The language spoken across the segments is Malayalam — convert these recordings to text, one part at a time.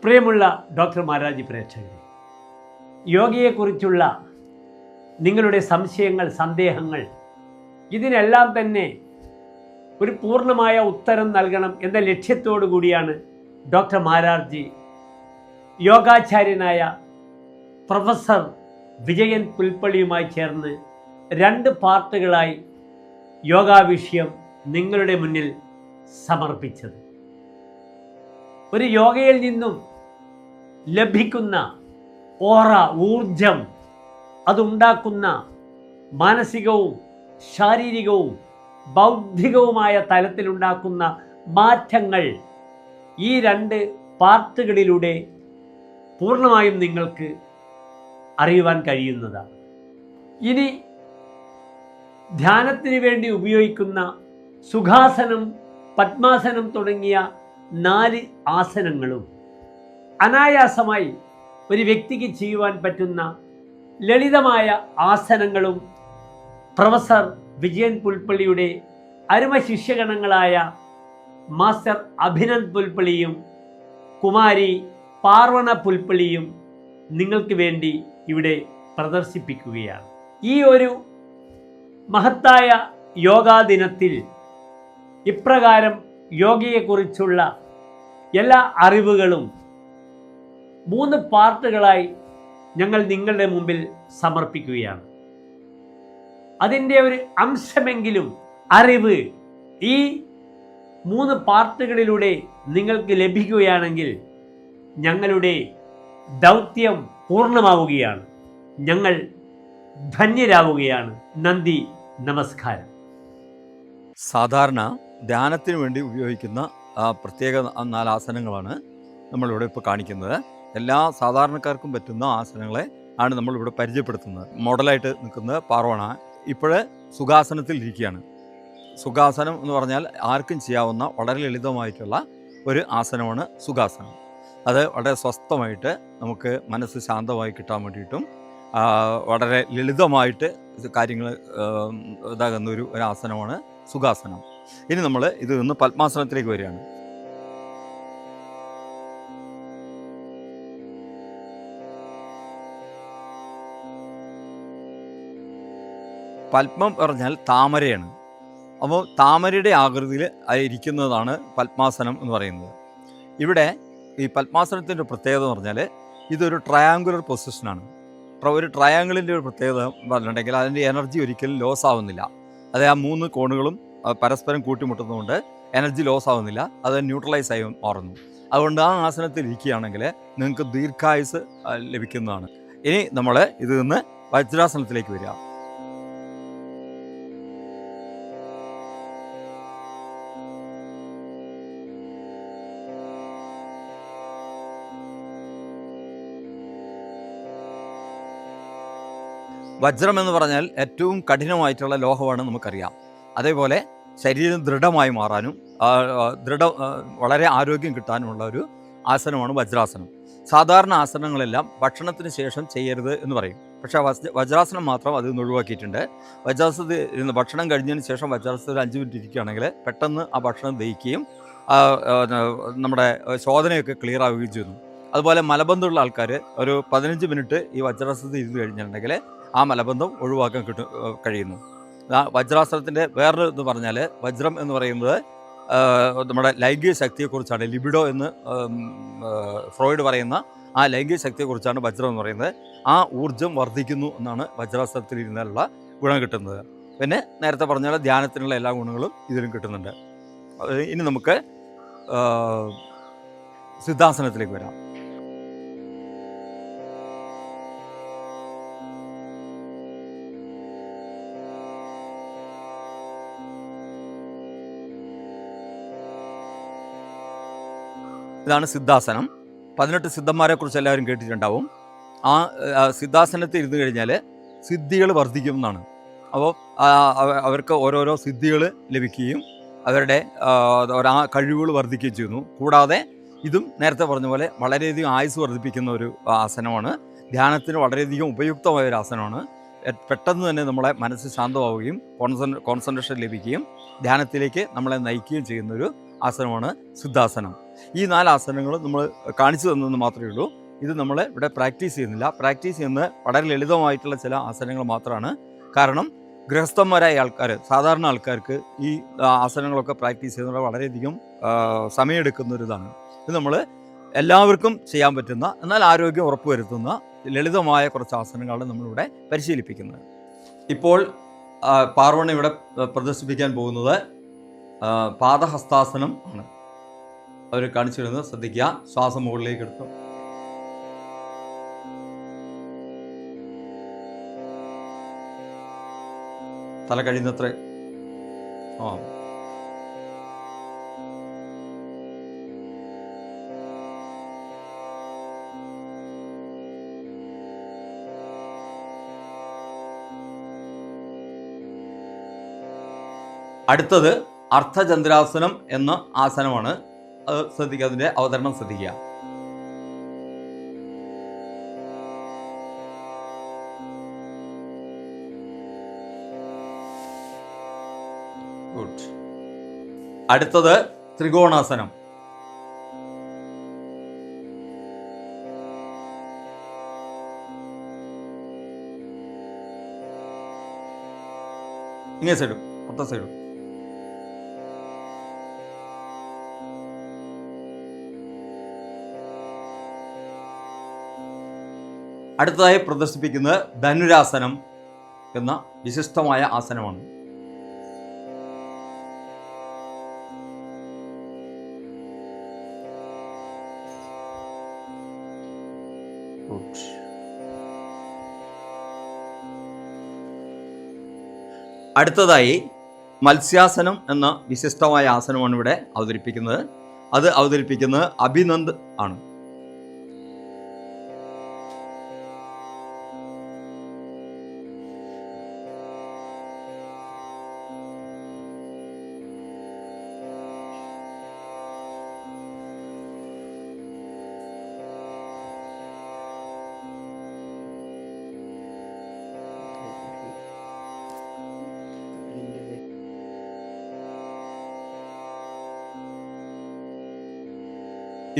പ്രിയമുള്ള ഡോക്ടർ മാരാജി പ്രേക്ഷകരെ, യോഗയെക്കുറിച്ചുള്ള നിങ്ങളുടെ സംശയങ്ങൾ, സന്ദേഹങ്ങൾ, ഇതിനെല്ലാം തന്നെ ഒരു പൂർണ്ണമായ ഉത്തരം നൽകണം എന്ന ലക്ഷ്യത്തോടു കൂടിയാണ് ഡോക്ടർ മാരാർജി യോഗാചാര്യനായ പ്രൊഫസർ വിജയൻ പുൽപ്പള്ളിയുമായി ചേർന്ന് 2 പാർട്ടുകളായി യോഗാ വിഷയം നിങ്ങളുടെ മുന്നിൽ സമർപ്പിച്ചത്. ഒരു യോഗയിൽ നിന്നും ലഭിക്കുന്ന ഓറ, ഊർജം, അതുണ്ടാക്കുന്ന മാനസികവും ശാരീരികവും ബൗദ്ധികവുമായ തലത്തിലുണ്ടാക്കുന്ന മാറ്റങ്ങൾ ഈ 2 പാർട്ടുകളിലൂടെ പൂർണ്ണമായും നിങ്ങൾക്ക് അറിയുവാൻ കഴിയുന്നതാണ്. ഇനി ധ്യാനത്തിന് വേണ്ടി ഉപയോഗിക്കുന്ന സുഖാസനം, പദ്മാസനം തുടങ്ങിയ 4 ആസനങ്ങളും അനായാസമായി ഒരു വ്യക്തിക്ക് ചെയ്യുവാൻ പറ്റുന്ന ലളിതമായ ആസനങ്ങളും പ്രൊഫസർ വിജയൻ പുൽപ്പള്ളിയുടെ അരുമ ശിഷ്യഗണങ്ങളായ മാസ്റ്റർ അഭിനന്ദ് പുൽപ്പള്ളിയും കുമാരി പാർവണ പുൽപ്പള്ളിയും നിങ്ങൾക്ക് വേണ്ടി ഇവിടെ പ്രദർശിപ്പിക്കുകയാണ്. ഈ ഒരു മഹത്തായ യോഗാ ദിനത്തിൽ ഇപ്രകാരം യോഗയെക്കുറിച്ചുള്ള എല്ലാ അറിവുകളും 3 പാർട്ടുകളായി ഞങ്ങൾ നിങ്ങളുടെ മുമ്പിൽ സമർപ്പിക്കുകയാണ്. അതിൻ്റെ ഒരു അംശമെങ്കിലും അറിവ് ഈ 3 പാർട്ടുകളിലൂടെ നിങ്ങൾക്ക് ലഭിക്കുകയാണെങ്കിൽ ഞങ്ങളുടെ ദൗത്യം പൂർണ്ണമാവുകയാണ്. ഞങ്ങൾ ധന്യരാവുകയാണ്. നന്ദി, നമസ്കാരം. സാധാരണ ധ്യാനത്തിന് വേണ്ടി ഉപയോഗിക്കുന്ന പ്രത്യേക 4 ആസനങ്ങളാണ് നമ്മളിവിടെ ഇപ്പോൾ കാണിക്കുന്നത്. എല്ലാ സാധാരണക്കാർക്കും പറ്റുന്ന ആസനങ്ങളെ ആണ് നമ്മളിവിടെ പരിചയപ്പെടുത്തുന്നത്. മോഡലായിട്ട് നിൽക്കുന്നത് പാർവണ ഇപ്പോൾ സുഖാസനത്തിൽ ഇരിക്കുകയാണ്. സുഖാസനം എന്ന് പറഞ്ഞാൽ ആർക്കും ചെയ്യാവുന്ന വളരെ ലളിതമായിട്ടുള്ള ഒരു ആസനമാണ് സുഖാസനം. അത് വളരെ സ്വസ്ഥമായിട്ട് നമുക്ക് മനസ്സ് ശാന്തമായി കിട്ടാൻ വേണ്ടിയിട്ടും വളരെ ലളിതമായിട്ട് കാര്യങ്ങൾ ഇതാകുന്ന ഒരു ആസനമാണ് സുഖാസനം. ഇനി നമ്മൾ ഇത് നിന്ന് പത്മാസനത്തിലേക്ക് വരികയാണ്. പത്മം പറഞ്ഞാൽ താമരയാണ്. അപ്പോൾ താമരയുടെ ആകൃതിയിൽ ഇരിക്കുന്നതാണ് പത്മാസനം എന്ന് പറയുന്നത്. ഇവിടെ ഈ പത്മാസനത്തിൻ്റെ പ്രത്യേകത എന്ന് പറഞ്ഞാൽ ഇതൊരു ട്രയാങ്കുലർ പൊസിഷനാണ്. ഒരു ട്രയാങ്കിളിൻ്റെ ഒരു പ്രത്യേകത പറഞ്ഞിട്ടുണ്ടെങ്കിൽ അതിൻ്റെ എനർജി ഒരിക്കലും ലോസ് ആവുന്നില്ല. അത് ആ 3 കോണുകളും പരസ്പരം കൂട്ടിമുട്ടുന്നതുകൊണ്ട് എനർജി ലോസ് ആവുന്നില്ല, അത് ന്യൂട്രലൈസ് ആയി മാറുന്നു. അതുകൊണ്ട് ആ ആസനത്തിൽ ഇരിക്കുകയാണെങ്കിൽ നിങ്ങൾക്ക് ദീർഘായുസ് ലഭിക്കുന്നതാണ്. ഇനി നമ്മൾ ഇത് നിന്ന് വജ്രാസനത്തിലേക്ക് വരിക. വജ്രം എന്ന് പറഞ്ഞാൽ ഏറ്റവും കഠിനമായിട്ടുള്ള ലോഹമാണ് നമുക്കറിയാം. അതേപോലെ ശരീരം ദൃഢമായി മാറാനും വളരെ ആരോഗ്യം കിട്ടാനുമുള്ള ഒരു ആസനമാണ് വജ്രാസനം. സാധാരണ ആസനങ്ങളെല്ലാം ഭക്ഷണത്തിന് ശേഷം ചെയ്യരുത് എന്ന് പറയും. പക്ഷേ വജ്രാസനം മാത്രം അതിൽ നിന്ന് ഒഴിവാക്കിയിട്ടുണ്ട്. വജ്രാസനത്തിൽ ഇരുന്ന് ഭക്ഷണം കഴിഞ്ഞതിന് ശേഷം വജ്രാസനത്തിൽ 5 മിനിറ്റ് ഇരിക്കുകയാണെങ്കിൽ പെട്ടെന്ന് ആ ഭക്ഷണം ദഹിക്കുകയും നമ്മുടെ ശോധനയൊക്കെ ക്ലിയർ ആവുകയും ചെയ്യുന്നു. അതുപോലെ മലബന്ധമുള്ള ആൾക്കാർ ഒരു 15 മിനിറ്റ് ഈ വജ്രാസനത്തിൽ ഇരുന്ന് കഴിഞ്ഞിട്ടുണ്ടെങ്കിൽ ആ മലബന്ധം ഒഴിവാക്കാൻ കഴിയുന്നു. വജ്രാസനത്തിൻ്റെ വേറൊരു ഇത് പറഞ്ഞാൽ വജ്രം എന്ന് പറയുന്നത് നമ്മുടെ ലൈംഗിക ശക്തിയെക്കുറിച്ചാണ്. ലിബിഡോ എന്ന് ഫ്രോയിഡ് പറയുന്ന ആ ലൈംഗിക ശക്തിയെക്കുറിച്ചാണ് വജ്രം എന്ന് പറയുന്നത്. ആ ഊർജം വർദ്ധിക്കുന്നു എന്നാണ് വജ്രാസനത്തിൽ ഇരുന്നാലുള്ള ഗുണം കിട്ടുന്നത്. പിന്നെ നേരത്തെ പറഞ്ഞാൽ ധ്യാനത്തിനുള്ള എല്ലാ ഗുണങ്ങളും ഇതിലും കിട്ടുന്നുണ്ട്. ഇനി നമുക്ക് സിദ്ധാസനത്തിലേക്ക് വരാം. ഇതാണ് സിദ്ധാസനം. 18 സിദ്ധന്മാരെക്കുറിച്ച് എല്ലാവരും കേട്ടിട്ടുണ്ടാവും. ആ സിദ്ധാസനത്തിൽ ഇരുന്ന് കഴിഞ്ഞാൽ സിദ്ധികൾ വർദ്ധിക്കും എന്നാണ്. അപ്പോൾ അവർക്ക് ഓരോരോ സിദ്ധികൾ ലഭിക്കുകയും അവരുടെ കഴിവുകൾ വർദ്ധിക്കുകയും ചെയ്യുന്നു. കൂടാതെ ഇതും നേരത്തെ പറഞ്ഞ പോലെ വളരെയധികം ആയുസ് വർദ്ധിപ്പിക്കുന്ന ഒരു ആസനമാണ്. ധ്യാനത്തിന് വളരെയധികം ഉപയുക്തമായ ഒരു ആസനമാണ്. പെട്ടെന്ന് തന്നെ നമ്മളെ മനസ്സ് ശാന്തമാവുകയും കോൺസെൻട്രേഷൻ ലഭിക്കുകയും ധ്യാനത്തിലേക്ക് നമ്മളെ നയിക്കുകയും ചെയ്യുന്നൊരു ആസനമാണ് സിദ്ധാസനം. ഈ 4 ആസനങ്ങൾ നമ്മൾ കാണിച്ചു തന്നെന്ന് മാത്രമേ ഉള്ളൂ. ഇത് നമ്മൾ ഇവിടെ പ്രാക്ടീസ് ചെയ്യുന്നില്ല. പ്രാക്ടീസ് ചെയ്യുന്നത് വളരെ ലളിതമായിട്ടുള്ള ചില ആസനങ്ങൾ മാത്രമാണ്. കാരണം ഗൃഹസ്ഥന്മാരായ ആൾക്കാർ, സാധാരണ ആൾക്കാർക്ക് ഈ ആസനങ്ങളൊക്കെ പ്രാക്ടീസ് ചെയ്യുന്നത് വളരെയധികം സമയമെടുക്കുന്ന ഒരു ഇതാണ്. ഇത് നമ്മൾ എല്ലാവർക്കും ചെയ്യാൻ പറ്റുന്ന, എന്നാൽ ആരോഗ്യം ഉറപ്പുവരുത്തുന്ന ലളിതമായ കുറച്ച് ആസനങ്ങളാണ് നമ്മളിവിടെ പരിശീലിപ്പിക്കുന്നത്. ഇപ്പോൾ പാർവണ ഇവിടെ പ്രദർശിപ്പിക്കാൻ പോകുന്നത് പാദഹസ്താസനം ആണ്. അവർ കാണിച്ചിരുന്നത് ശ്രദ്ധിക്കുക. ശ്വാസം മുകളിലേക്ക് എടുത്തു. തല കഴിയുന്നത്ര അടുത്തത് അർദ്ധചന്ദ്രാസനം എന്ന ആസനമാണ്. അത് ശ്രദ്ധിക്കുക, അതിൻ്റെ അവതരണം ശ്രദ്ധിക്കുക. ഗുഡ്. അടുത്തത് ത്രികോണാസനം. ഇങ്ങേ സൈഡും പത്ത സൈഡും. അടുത്തതായി പ്രദർശിപ്പിക്കുന്നത് ധനുരാസനം എന്ന വിശിഷ്ടമായ ആസനമാണ്. അടുത്തതായി മത്സ്യാസനം എന്ന വിശിഷ്ടമായ ആസനമാണ് ഇവിടെ അവതരിപ്പിക്കുന്നത്. അത് അവതരിപ്പിക്കുന്നത് അഭിനന്ദ് ആണ്.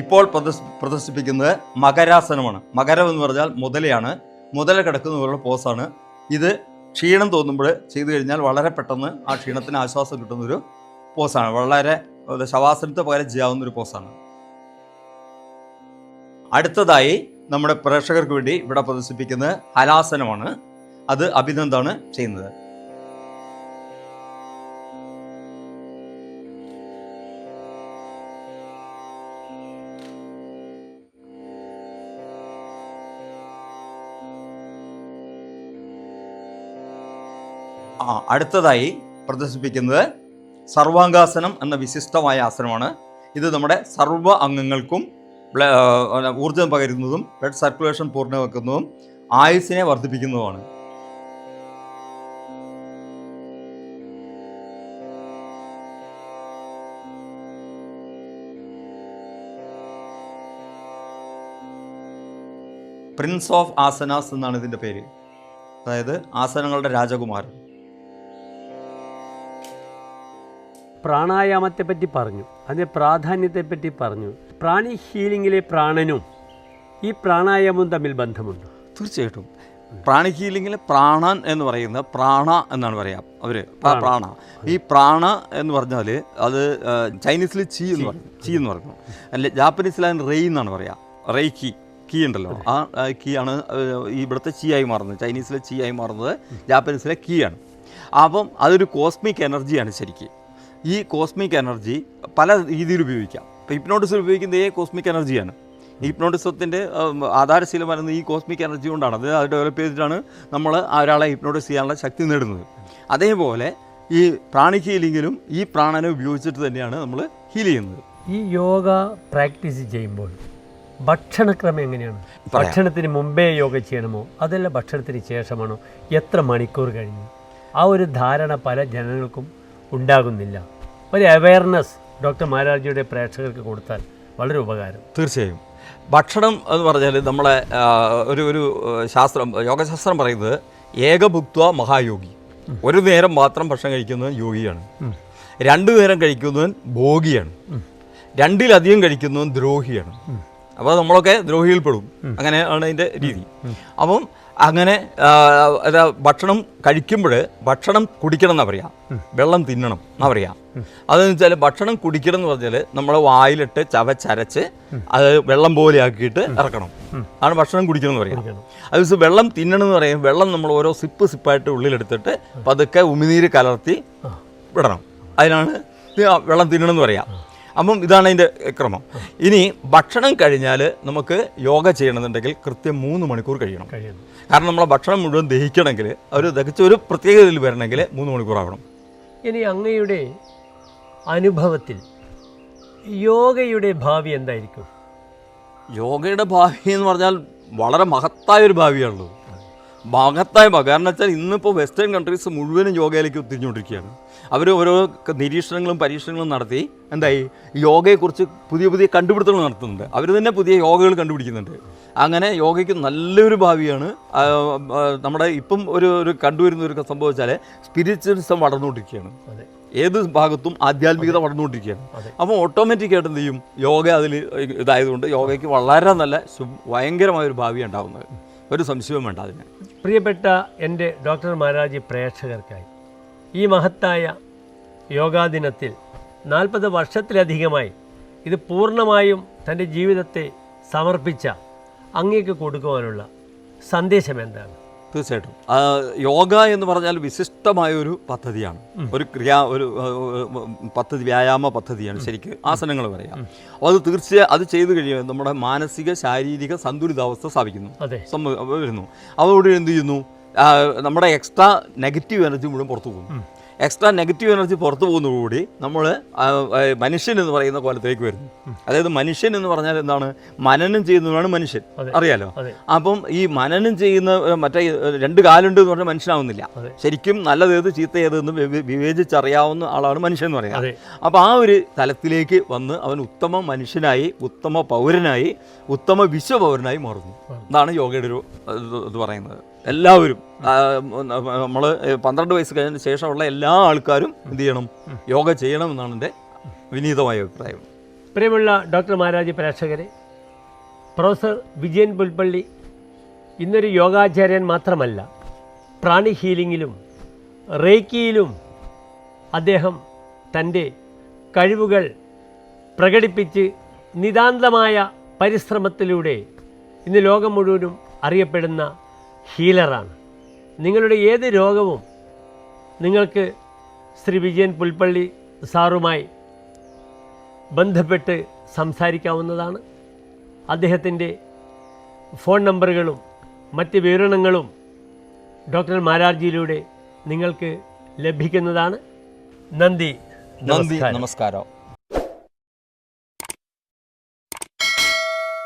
ഇപ്പോൾ പ്രദർശിപ്പിക്കുന്നത് മകരാസനമാണ്. മകരം എന്ന് പറഞ്ഞാൽ മുതലയാണ്. മുതല കിടക്കുന്നവരുടെ പോസാണ്. ഇത് ക്ഷീണം തോന്നുമ്പോൾ ചെയ്തു കഴിഞ്ഞാൽ വളരെ പെട്ടെന്ന് ആ ക്ഷീണത്തിന് ആശ്വാസം കിട്ടുന്നൊരു പോസാണ്. വളരെ ശവാസനത്തെ പകരം ചെയ്യാവുന്നൊരു പോസാണ്. അടുത്തതായി നമ്മുടെ പ്രേക്ഷകർക്ക് വേണ്ടി ഇവിടെ പ്രദർശിപ്പിക്കുന്നത് ഹലാസനമാണ്. അത് അഭിനന്ദാണ് ചെയ്യുന്നത്. അടുത്തതായി പ്രദർശിപ്പിക്കുന്നത് സർവാംഗാസനം എന്ന വിശിഷ്ടമായ ആസനമാണ്. ഇത് നമ്മുടെ സർവ്വ അംഗങ്ങൾക്കും ഊർജം പകരുന്നതും ബ്ലഡ് സർക്കുലേഷൻ പൂർണ്ണമാക്കുന്നതും ആയുസ്സിനെ വർദ്ധിപ്പിക്കുന്നതുമാണ്. പ്രിൻസ് ഓഫ് ആസനാസ് എന്നാണ് ഇതിൻ്റെ പേര്. അതായത് ആസനങ്ങളുടെ രാജകുമാരൻ. പ്രാണായാമത്തെ പറ്റി പറഞ്ഞു, അതിൻ്റെ പ്രാധാന്യത്തെപ്പറ്റി പറഞ്ഞു. പ്രാണി ഹീലിങ്ങിലെ പ്രാണനും ഈ പ്രാണായാമവും തമ്മിൽ ബന്ധമുണ്ട്. തീർച്ചയായിട്ടും. പ്രാണി ഹീലിങ്ങിൽ പ്രാണൻ എന്ന് പറയുന്നത് പ്രാണ എന്നാണ് പറയാം അവർ. പ്രാണ, ഈ പ്രാണ എന്ന് പറഞ്ഞാൽ അത് ചൈനീസിൽ ചീ എന്ന് പറഞ്ഞു. അല്ലെ ജാപ്പനീസിൽ അതിന് റെയ് എന്നാണ് പറയുക. റെയ് കീ ഉണ്ടല്ലോ, ആ കീ ആണ് ഇവിടുത്തെ ചീ ആയി മാറുന്നത്. ചൈനീസിലെ ചീ ആയി മാറുന്നത് ജാപ്പനീസിലെ കീ ആണ്. അപ്പം അതൊരു കോസ്മിക് എനർജിയാണ് ശരിക്കും. ഈ കോസ്മിക് എനർജി പല രീതിയിൽ ഉപയോഗിക്കാം. ഇപ്പോൾ ഹിപ്നോട്ടിസിൽ ഉപയോഗിക്കുന്നത് കോസ്മിക് എനർജിയാണ്. ഹിപ്നോട്ടിസത്തിൻ്റെ ആധാരശീലം വരുന്നത് ഈ കോസ്മിക് എനർജി കൊണ്ടാണ്. അത് ഡെവലപ്പ് ചെയ്തിട്ടാണ് നമ്മൾ ഒരാളെ ഹിപ്നോട്ടിസ് ചെയ്യാനുള്ള ശക്തി നേടുന്നത്. അതേപോലെ ഈ പ്രാണി ഹീലിങ്ങിലും ഈ പ്രാണനെ ഉപയോഗിച്ചിട്ട് തന്നെയാണ് നമ്മൾ ഹീൽ ചെയ്യുന്നത്. ഈ യോഗ പ്രാക്ടീസ് ചെയ്യുമ്പോൾ ഭക്ഷണക്രമം എങ്ങനെയാണ്? ഭക്ഷണത്തിന് മുമ്പേ യോഗ ചെയ്യണമോ അതല്ല ഭക്ഷണത്തിന് ശേഷമാണോ? എത്ര മണിക്കൂർ കഴിഞ്ഞു? ആ ഒരു ധാരണ പല ജനങ്ങൾക്കും ഉണ്ടാകുന്നില്ല. ഒരു അവയർനെസ് ഡോക്ടർ മാരാർജിയുടെ പ്രേക്ഷകർക്ക് കൊടുത്താൽ വളരെ ഉപകാരം. തീർച്ചയായും. ഭക്ഷണം എന്ന് പറഞ്ഞാൽ നമ്മളെ ഒരു ശാസ്ത്രം, യോഗശാസ്ത്രം പറയുന്നത് ഏകഭുക്ത്വ മഹായോഗി. ഒരു നേരം മാത്രം ഭക്ഷണം കഴിക്കുന്നത് യോഗിയാണ്. 2 നേരം കഴിക്കുന്നവൻ ഭോഗിയാണ്. 2-ലധികം കഴിക്കുന്നതും ദ്രോഹിയാണ്. അപ്പോൾ നമ്മളൊക്കെ ദ്രോഹിയിൽപ്പെടും. അങ്ങനെയാണ് അതിൻ്റെ രീതി. അപ്പം അങ്ങനെ ഭക്ഷണം കഴിക്കുമ്പോൾ ഭക്ഷണം കുടിക്കണം എന്നാണ് പറയുക, വെള്ളം തിന്നണം എന്നാണ് പറയുക. അതെന്ന് വെച്ചാൽ ഭക്ഷണം കുടിക്കണം എന്ന് പറഞ്ഞാൽ നമ്മൾ വായിലിട്ട് ചവച്ചരച്ച് അത് വെള്ളം പോലെ ആക്കിയിട്ട് ഇറക്കണം. ആണ് ഭക്ഷണം കുടിക്കണം എന്ന് പറയുക. അത് വെള്ളം തിന്നണം എന്ന് പറയും, വെള്ളം നമ്മൾ ഓരോ സിപ്പായിട്ട് ഉള്ളിലെടുത്തിട്ട് പതുക്കെ ഉമിനീര് കലർത്തി വിടണം. അതിനാണ് വെള്ളം തിന്നണം എന്ന് പറയാം. അപ്പം ഇതാണ് അതിൻ്റെ ക്രമം. ഇനി ഭക്ഷണം കഴിഞ്ഞാൽ നമുക്ക് യോഗ ചെയ്യണമെന്നുണ്ടെങ്കിൽ കൃത്യം 3 മണിക്കൂർ കഴിയണം. കാരണം നമ്മളെ ഭക്ഷണം മുഴുവൻ ദഹിക്കണമെങ്കിൽ ദഹിച്ച ഒരു പ്രത്യേകതയിൽ വരണമെങ്കിൽ 3 മണിക്കൂറാവണം. ഇനി അങ്ങയുടെ അനുഭവത്തിൽ യോഗയുടെ ഭാവി എന്തായിരിക്കും? യോഗയുടെ ഭാവി എന്ന് പറഞ്ഞാൽ വളരെ മഹത്തായൊരു ഭാവിയാണുള്ളത്. മഹത്തായ ഭാവി. കാരണം വെച്ചാൽ ഇന്നിപ്പോൾ വെസ്റ്റേൺ കൺട്രീസ് മുഴുവനും യോഗയിലേക്ക് തിരിഞ്ഞുകൊണ്ടിരിക്കുകയാണ്. അവർ ഓരോ നിരീക്ഷണങ്ങളും പരീക്ഷണങ്ങളും നടത്തി എന്തായി യോഗയെക്കുറിച്ച് പുതിയ കണ്ടുപിടുത്തങ്ങൾ നടത്തുന്നുണ്ട്. അവർ തന്നെ പുതിയ യോഗകൾ കണ്ടുപിടിക്കുന്നുണ്ട്. അങ്ങനെ യോഗയ്ക്ക് നല്ലൊരു ഭാവിയാണ്. നമ്മുടെ ഇപ്പം ഒരു കണ്ടുവരുന്ന ഒരു സംഭവം വെച്ചാൽ സ്പിരിച്വലിസം വളർന്നുകൊണ്ടിരിക്കുകയാണ്. ഏത് ഭാഗത്തും ആധ്യാത്മികത വളർന്നുകൊണ്ടിരിക്കുകയാണ്. അപ്പോൾ ഓട്ടോമാറ്റിക്കായിട്ട് എന്ത് ചെയ്യും, യോഗ അതിൽ ഇതായതുകൊണ്ട് യോഗയ്ക്ക് വളരെ നല്ല ഭയങ്കരമായൊരു ഭാവിയാണ് ഉണ്ടാകുന്നത്. ഒരു സംശയവും വേണ്ട അതിന്. പ്രിയപ്പെട്ട എൻ്റെ ഡോക്ടർ മാരാജി പ്രേക്ഷകർക്കായി ഈ മഹത്തായ യോഗാ ദിനത്തിൽ 40 വർഷത്തിലധികമായി ഇത് പൂർണ്ണമായും തൻ്റെ ജീവിതത്തെ സമർപ്പിച്ച അങ്ങേക്ക് കൊടുക്കുവാനുള്ള സന്ദേശം എന്താണ്? തീർച്ചയായിട്ടും യോഗ എന്ന് പറഞ്ഞാൽ വിശിഷ്ടമായൊരു പദ്ധതിയാണ്. ഒരു പദ്ധതി, വ്യായാമ പദ്ധതിയാണ് ശരിക്ക്. ആസനങ്ങൾ പറയാം. അപ്പോൾ അത് തീർച്ചയായും അത് ചെയ്തു കഴിയുമ്പോൾ നമ്മുടെ മാനസിക ശാരീരിക സന്തുലിതാവസ്ഥ സ്ഥാപിക്കുന്നു വരുന്നു. അതോടെ എന്ത് ചെയ്യുന്നു, നമ്മുടെ എക്സ്ട്രാ നെഗറ്റീവ് എനർജി മുഴുവൻ പുറത്തു പോകുന്നു. എക്സ്ട്രാ നെഗറ്റീവ് എനർജി പുറത്തു പോകുന്നതോടുകൂടി നമ്മൾ മനുഷ്യൻ എന്ന് പറയുന്ന കോലത്തിലേക്ക് വരുന്നു. അതായത് മനുഷ്യൻ എന്ന് പറഞ്ഞാൽ എന്താണ്, മനനം ചെയ്യുന്നതാണ് മനുഷ്യൻ, അറിയാലോ. അപ്പം ഈ മനനം ചെയ്യുന്ന മറ്റേ 2 കാലുണ്ട് എന്ന് പറഞ്ഞാൽ മനുഷ്യനാവുന്നില്ല. ശരിക്കും നല്ലതേത് ചീത്ത ഏതെന്ന് വിവേചിച്ചറിയാവുന്ന ആളാണ് മനുഷ്യൻ എന്ന് പറയുന്നത്. അപ്പോൾ ആ ഒരു തലത്തിലേക്ക് വന്ന് അവൻ ഉത്തമ മനുഷ്യനായി, ഉത്തമ പൗരനായി, ഉത്തമ വിശ്വപൗരനായി മാറുന്നു. ഇതാണ് യോഗയുടെ ഒരു ഇത് പറയുന്നത്. എല്ലാവരും നമ്മൾ 12 വയസ്സ് കഴിഞ്ഞതിന് ശേഷമുള്ള എല്ലാ ആൾക്കാരും എന്ത് ചെയ്യണം, യോഗ ചെയ്യണമെന്നാണ് എൻ്റെ വിനീതമായ അഭിപ്രായം. പ്രിയമുള്ള ഡോക്ടർ മാരാജി പ്രേക്ഷകരെ, പ്രൊഫസർ വിജയൻ പുൽപ്പള്ളി ഇന്നൊരു യോഗാചാര്യൻ മാത്രമല്ല, പ്രാണി ഹീലിങ്ങിലും റേക്കിയിലും അദ്ദേഹം തൻ്റെ കഴിവുകൾ പ്രകടിപ്പിച്ച് നിതാന്തമായ പരിശ്രമത്തിലൂടെ ഇന്ന് ലോകം മുഴുവനും അറിയപ്പെടുന്ന ഹീലറാണ്. നിങ്ങളുടെ ഏത് രോഗവും നിങ്ങൾക്ക് ശ്രീ വിജയൻ പുൽപ്പള്ളി സാറുമായി ബന്ധപ്പെട്ട് സംസാരിക്കാവുന്നതാണ്. അദ്ദേഹത്തിൻ്റെ ഫോൺ നമ്പറുകളും മറ്റ് വിവരണങ്ങളും ഡോക്ടർ മാരാർജിയിലൂടെ നിങ്ങൾക്ക് ലഭിക്കുന്നതാണ്. നന്ദി, നമസ്കാരം.